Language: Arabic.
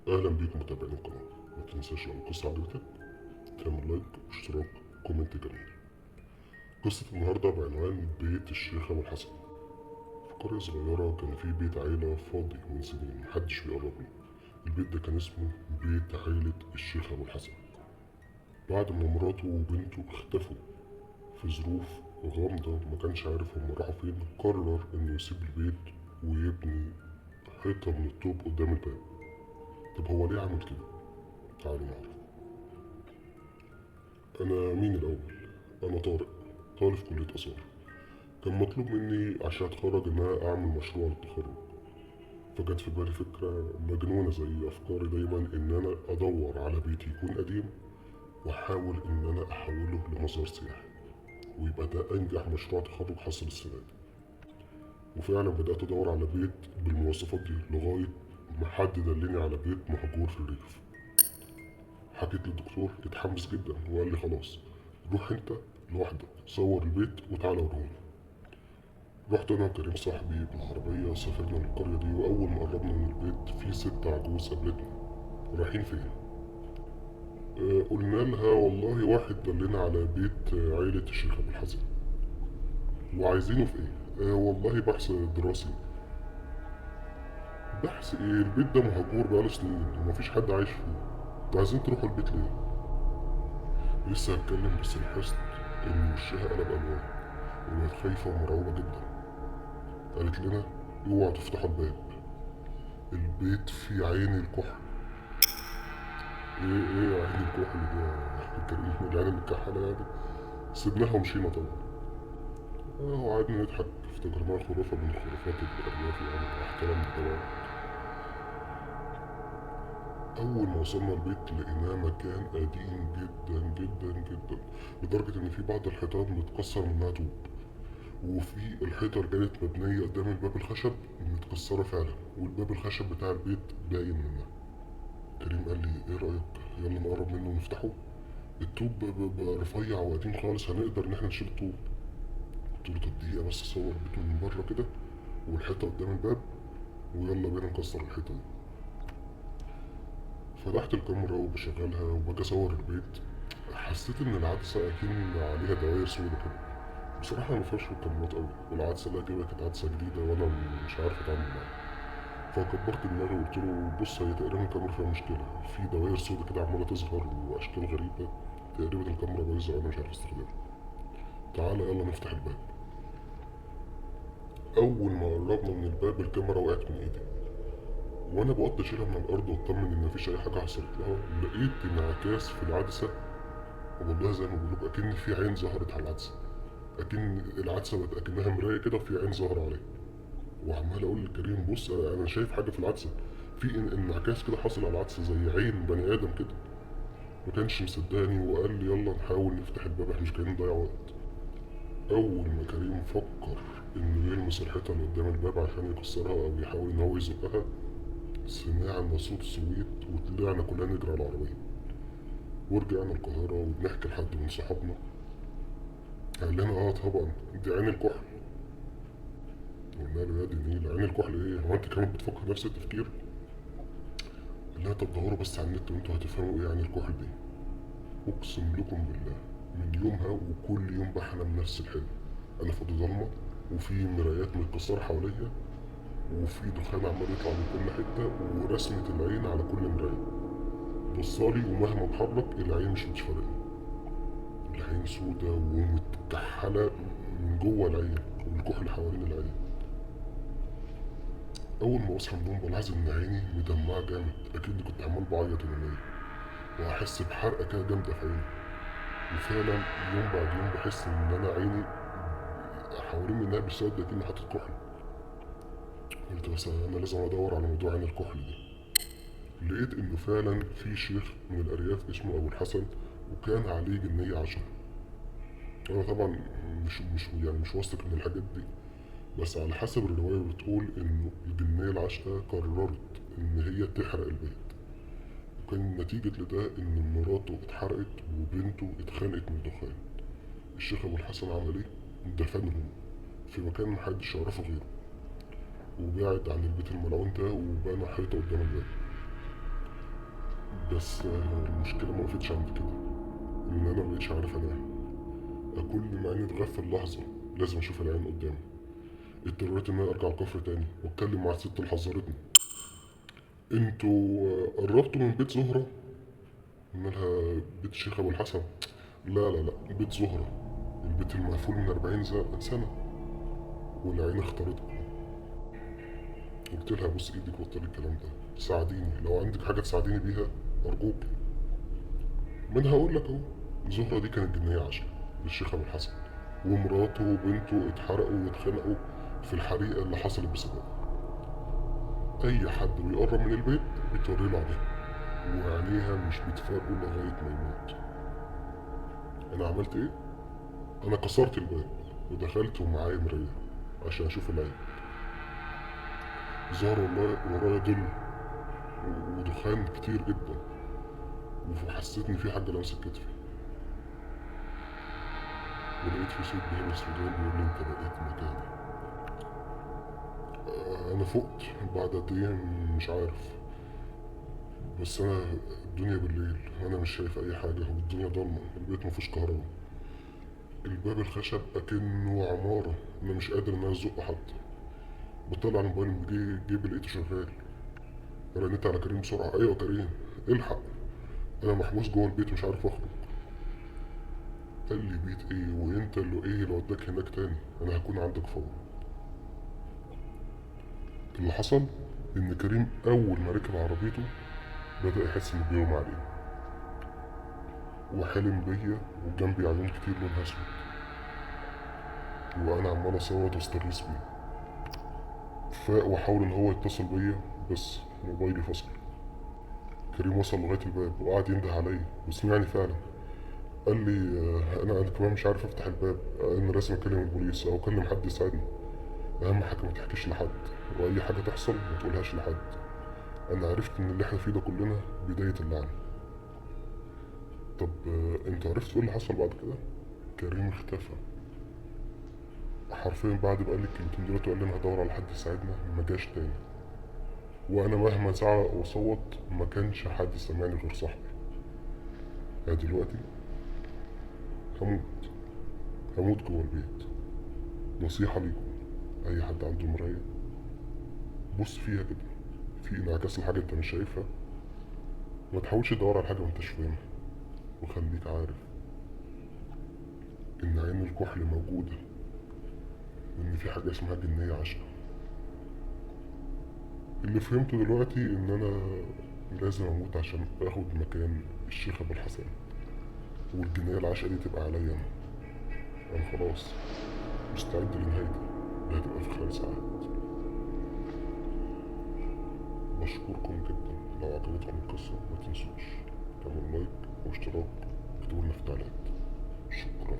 اهلا بيكم متابعين القناه. ما تنساش لو القصه عجبتك تعمل لايك واشتراك وكومنت جميل. قصه النهارده بعنوان بيت الشيخ ابو الحسن. في قريه صغيره كان في بيت عيله فاضي من سنين محدش بيقرب له. البيت ده كان اسمه بيت عيله الشيخ ابو الحسن. بعد ما مراته وبنته اختفوا في ظروف غامضه ما كانش عارف هم راحوا فين، قرر انه يسيب البيت ويبني حيطه من الطوب قدام الباب. طب هو ليه عمل كده؟ تعالوا نعرف. أنا مين الأول؟ أنا طارق، طالب في كلية آثار. كان مطلوب مني عشان أتخرج إن أنا أعمل مشروع للتخرج، فجت في بالي فكرة مجنونة زي أفكاري دايما، إن أنا أدور على بيت يكون قديم وأحاول إن أنا أحوله لمزار سياحي، ويبقى ده أنجح مشروع تخرج حصل السنة دي. وفعلا بدأت أدور على بيت بالمواصفات دي لغاية ما حد دلني على بيت مهجور في الريف. حكيت للدكتور، اتحمس جدا وقال لي خلاص روح انت لوحدك صور البيت وتعالى وريهولي. رحت انا وكريم صاحبي بالعربية، سافرنا للقرية دي، واول ما قربنا من البيت في ست عجوز قابلتنا. رايحين فين؟ قلنا لها والله واحد دلنا على بيت عيلة الشيخ ابو الحسن. وعايزينه في ايه؟ والله بحث دراسي. بحث ايه؟ البيت ده مهجور بقاله سنين ومفيش حد عايش فيه. انتوا عايزين تروحوا البيت ليه؟ لسه هتكلم بس لاحظت ان وشها قلب الوان وبقت خايفة ومرعوبة جدا. قالت لنا اوعوا تفتحوا الباب، البيت فيه عين الكحل. ايه عين الكحل دي يا كريم؟ العين المكحلة يعني. سيبناها ومشينا طبعا. وقعدنا نضحك، افتكرناها خرافة من خرافات الأرياف يعني، مع احترامنا طبعا. أول ما وصلنا البيت لقيناه مكان قديم جدا جدا جدا، لدرجة إن في بعض الحيطان متكسر منها طوب، وفي الحيطة اللي كانت مبنية قدام الباب الخشب متكسرة فعلا، والباب الخشب بتاع البيت باين منها. كريم قال لي ايه رأيك يلا نقرب منه ونفتحه؟ الطوب بقى رفيع وقديم خالص، هنقدر ان احنا نشيل الطوب. قلت له طب دقيقة بس اصور البيت من بره كده والحيطة قدام الباب، ويلا بينا نكسر الحيطة دي. فتحت الكاميرا وبشغلها وباجي اصور البيت، حسيت ان العدسة اكن عليها دواير سودا كده. بصراحة أنا مفهمش في الكاميرات أوي، والعدسة اللي جايبها كانت عدسة جديدة وأنا مش عارف أتعامل معاها. فكبرت دماغي وقلت له بص هي تقريبا الكاميرا فيها مشكلة، في دواير سودا كده عمالة تظهر وأشكال غريبة، تقريبا الكاميرا بايظة وأنا مش عارف استخدمها. تعالى يلا نفتح الباب. أول ما قربنا من الباب الكاميرا وقعت من إيدي، وأنا بقعد أشيلها من الأرض وأطمن إن مفيش أي حاجة حصلت لها، لقيت انعكاس في العدسة. والله زي ما بيقولوا أكن في عين ظهرت على العدسة، أكن العدسة بقت أكنها مراية كده وفي عين ظاهرة عليها. وعمال أقول لكريم بص أنا شايف حاجة في العدسة، في انعكاس كده حاصل على العدسة زي عين بني آدم كده. ما كانش مصدقني وقال لي يلا نحاول نفتح الباب، احنا مش جايين نضيع وقت. اول ما كريم فكر انه يلمس الحيطه اللي قدام الباب عشان يكسرها او يحاول ان هو يزقها، سمعنا صوت سويت وطلعنا كلنا نجري على العربيه. ورجعنا القاهره وبنحكي لحد من صحابنا، قال لنا اه طبعا دي عين الكحل. قلنا له يا دي النيل عين الكحل ايه؟ هو انت كمان بتفكر نفس التفكير؟ قال لنا طب دوروا بس على النت وانتوا هتفهموا ايه عين الكحل دي. اقسم لكم بالله من يومها وكل يوم بحلم نفس الحلم. انا في اوضه ضلمه وفي مرايات متكسره حواليا وفي دخان عمال يطلع من كل حته ورسمه العين على كل مرايه. بصالي ومهما اتحرك العين مش فارقه، العين سودة ومتكحله من جوه العين والكحل حوالين العين. اول ما اصحى من النوم بلاحظ ان عيني مدمعه جامد، اكني كنت عمال بعيط وانا نايم، واحس بحرقه كده جامده في عيني. وفعلا يوم بعد يوم بحس ان انا عيني حوالين منها بسود اكني حاطط كحل. قلت بس انا لازم ادور على موضوع عين الكحل ده. لقيت انه فعلا في شيخ من الارياف اسمه ابو الحسن، وكان عليه جنية عشرة. انا طبعا مش واثق من الحاجات دي، بس على حسب الرواية بتقول انه الجنية العشرة قررت ان هي تحرق البيت، وكان نتيجة لده ان مراته اتحرقت وبنته اتخانقت من الدخان. الشيخ ابو الحسن عمل ايه؟ دفنهم في مكان محدش يعرفه غيره، وبعد عن البيت الملعون ده وبنى حيطة قدام الباب. بس المشكلة ما وقفتش عند كده، إن أنا مبقتش عارف أنام. كل ما عيني تغفل لحظة لازم أشوف العين قدامي. اضطريت إن أنا أرجع الكفر تاني وأتكلم مع الست اللي حذرتني. انتوا قربتوا من بيت زهرة؟ قلنا لها بيت الشيخ أبو الحسن. لا لا لا، بيت زهرة، البيت المقفول من 40 سنة والعين اختارتكم. قلت لها بص ايدك بطلي الكلام ده، ساعديني لو عندك حاجة تساعديني بيها أرجوك. منها أقول لك أهو، زهرة دي كانت جنية عشرة للشيخ أبو الحسن، ومراته وبنته اتحرقوا واتخنقوا في الحريقة اللي حصلت بسببه. أي حد بيقرب من البيت بتوري له عليها، وعينيها مش بتفارقه لغاية ما يموت. أنا عملت إيه؟ أنا كسرت الباب ودخلت ومعايا مراية عشان أشوف العين. ظهر والله ورايا ظل ودخان كتير جدا، وحسيت إن في حاجة لمست كتفي، ولقيت في صوت بيلمس في وداني بيقول لي أنت بقيت مكاني. أنا فقت بعد قد إيه مش عارف، بس أنا الدنيا بالليل وأنا مش شايف أي حاجة والدنيا ضلمة، البيت مفيهوش كهرباء، الباب الخشب أكنه عمارة، أنا مش قادر إن أنا أزقه حتى. بطلع الموبايل من جيبي لقيته شغال، رنيت على كريم بسرعة. أيوة كريم، الحق أنا محبوس جوه البيت مش عارف أخرج. قال لي بيت إيه وأنت اللي إيه اللي وداك هناك تاني، أنا هكون عندك فورا. اللي حصل إن كريم أول ما ركب عربيته بدأ يحس إنه بيغمى عليه، وحلم بيا وجنبي عيون كتير لونها أسود، وأنا عمال أصوت وأستغيث بيه. فاق وحاول إن هو يتصل بيا بس موبايلي فصل. كريم وصل لغاية الباب وقعد ينده عليا وسمعني فعلا. قال لي أنا كمان مش عارف أفتح الباب، أنا لازم أكلم البوليس أو أكلم حد يساعدني. أهم حاجة ما تحكيش لحد، وأي حاجة تحصل ما تقولهاش لحد. أنا عرفت إن اللي إحنا فيه ده كلنا بداية اللعنة. طب أنت عرفت إيه اللي حصل بعد كده؟ كريم اختفى حرفيا بعد ما قال لي الكلمتين دول وقال لي أنا هدور على حد يساعدنا، ما جاش تاني. وأنا مهما زعق وصوت ما كانش حد سامعني غير صاحبي. أنا دلوقتي هموت، هموت جوه البيت. نصيحة ليكم، أي حد عنده مراية بص فيها كده، في انعكاس لحاجة انت مش شايفها. ما تحاولش تدور على حاجة ما انتش فاهمها، وخليك عارف ان عين الكحل موجودة، وان في حاجة اسمها جنية عشرة. اللي فهمته دلوقتي ان انا لازم اموت عشان اخد مكان الشيخ ابو الحسن، والجنية العشرة دي تبقى عليا انا. انا خلاص مستعد لنهايتي اللي هتبقى في خلال ساعات. بشكركم جدا، لو عجبتكم القصة ما تنسوش تعملوا لايك واشتراك، اكتبوا لنا في التعليقات. شكرا.